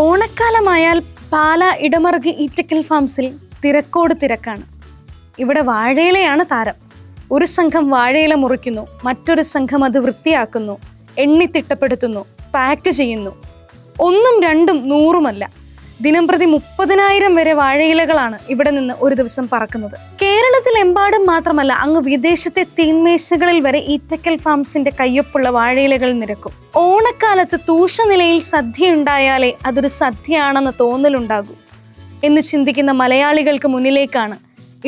ഓണക്കാലമായാൽ പാല ഇടമറുകി ഈറ്റക്കൽ ഫാംസിൽ തിരക്കോട് തിരക്കാണ്. ഇവിടെ വാഴയിലയാണ് താരം. ഒരു സംഘം വാഴയില മുറിക്കുന്നു, മറ്റൊരു സംഘം അത് വൃത്തിയാക്കുന്നു, എണ്ണി തിട്ടപ്പെടുത്തുന്നു, പാക്ക് ചെയ്യുന്നു. ഒന്നും രണ്ടും നൂറുമല്ല, ദിനംപ്രതി 30,000 വരെ വാഴയിലകളാണ് ഇവിടെ നിന്ന് ഒരു ദിവസം പറക്കുന്നത്. കേരളത്തിലെമ്പാടും മാത്രമല്ല, അങ്ങ് വിദേശത്തെ തീന്മേശകളിൽ വരെ ഈറ്റക്കൽ ഫാംസിന്റെ കയ്യൊപ്പുള്ള വാഴയിലകൾ നിരക്കും. ഓണക്കാലത്ത് തൂഷനിലയിൽ സദ്യയുണ്ടായാലേ അതൊരു സദ്യയാണെന്ന തോന്നലുണ്ടാകൂ എന്ന് ചിന്തിക്കുന്ന മലയാളികൾക്ക് മുന്നിലേക്കാണ്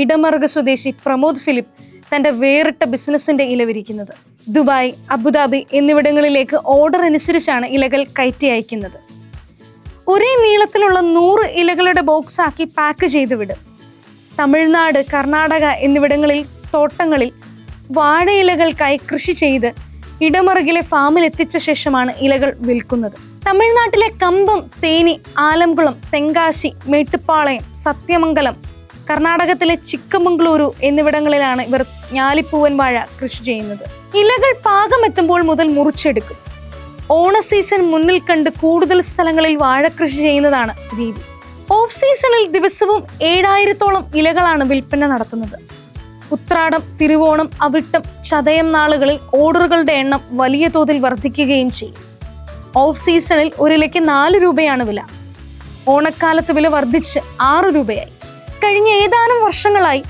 ഇടമറുക സ്വദേശി പ്രമോദ് ഫിലിപ്പ് തന്റെ വേറിട്ട ബിസിനസിന്റെ ഇല വിരിക്കുന്നത്. ദുബായ്, അബുദാബി എന്നിവിടങ്ങളിലേക്ക് ഓർഡർ അനുസരിച്ചാണ് ഇലകൾ കയറ്റി അയക്കുന്നത്. ഒരേ നീളത്തിലുള്ള 100 ഇലകളുടെ ബോക്സാക്കി പാക്ക് ചെയ്ത് വിടും. തമിഴ്നാട്, കർണാടക എന്നിവിടങ്ങളിൽ തോട്ടങ്ങളിൽ വാഴയിലകൾക്കായി കൃഷി ചെയ്ത് ഇടമറുകിലെ ഫാമിൽ എത്തിച്ച ശേഷമാണ് ഇലകൾ വിൽക്കുന്നത്. തമിഴ്നാട്ടിലെ കമ്പം, തേനി, ആലംകുളം, തെങ്കാശി, മേട്ടുപ്പാളയം, സത്യമംഗലം, കർണാടകത്തിലെ ചിക്കമംഗളൂരു എന്നിവിടങ്ങളിലാണ് ഇവർ ഞാലിപ്പൂവൻ വാഴ കൃഷി ചെയ്യുന്നത്. ഇലകൾ പാകമെത്തുമ്പോൾ മുതൽ മുറിച്ചെടുക്കും. ഓണ സീസൺ മുന്നിൽ കണ്ട് കൂടുതൽ സ്ഥലങ്ങളിൽ വാഴക്കൃഷി ചെയ്യുന്നതാണ് രീതി. ഓഫ് സീസണിൽ ദിവസവും 7,000-ഓളം ഇലകളാണ് വിൽപ്പന നടത്തുന്നത്. ഉത്രാടം, തിരുവോണം, അവിട്ടം, ചതയം നാളുകളിൽ ഓർഡറുകളുടെ എണ്ണം വലിയ തോതിൽ വർദ്ധിക്കുകയും ചെയ്യും. ഓഫ് സീസണിൽ ഒരിലയ്ക്ക് 4 രൂപയാണ് വില. ഓണക്കാലത്ത് വില വർദ്ധിച്ച് 6 രൂപയായി. കഴിഞ്ഞ ഏതാനും വർഷങ്ങളായി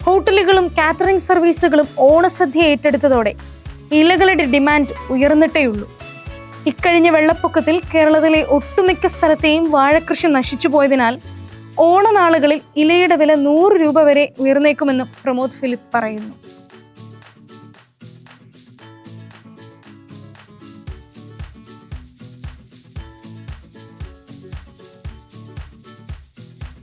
ഹോട്ടലുകളും കാറ്ററിംഗ് സർവീസുകളും ഓണസദ്യ ഏറ്റെടുത്തതോടെ ഇലകളുടെ ഡിമാൻഡ് ഉയർന്നിട്ടേയുള്ളൂ. ഇക്കഴിഞ്ഞ വെള്ളപ്പൊക്കത്തിൽ കേരളത്തിലെ ഒട്ടുമിക്ക സ്ഥലത്തെയും വാഴക്കൃഷി നശിച്ചു പോയതിനാൽ ഓണനാളുകളിൽ ഇലയുടെ വില 100 രൂപ വരെ ഉയർന്നേക്കുമെന്നും പ്രമോദ് ഫിലിപ്പ് പറയുന്നു.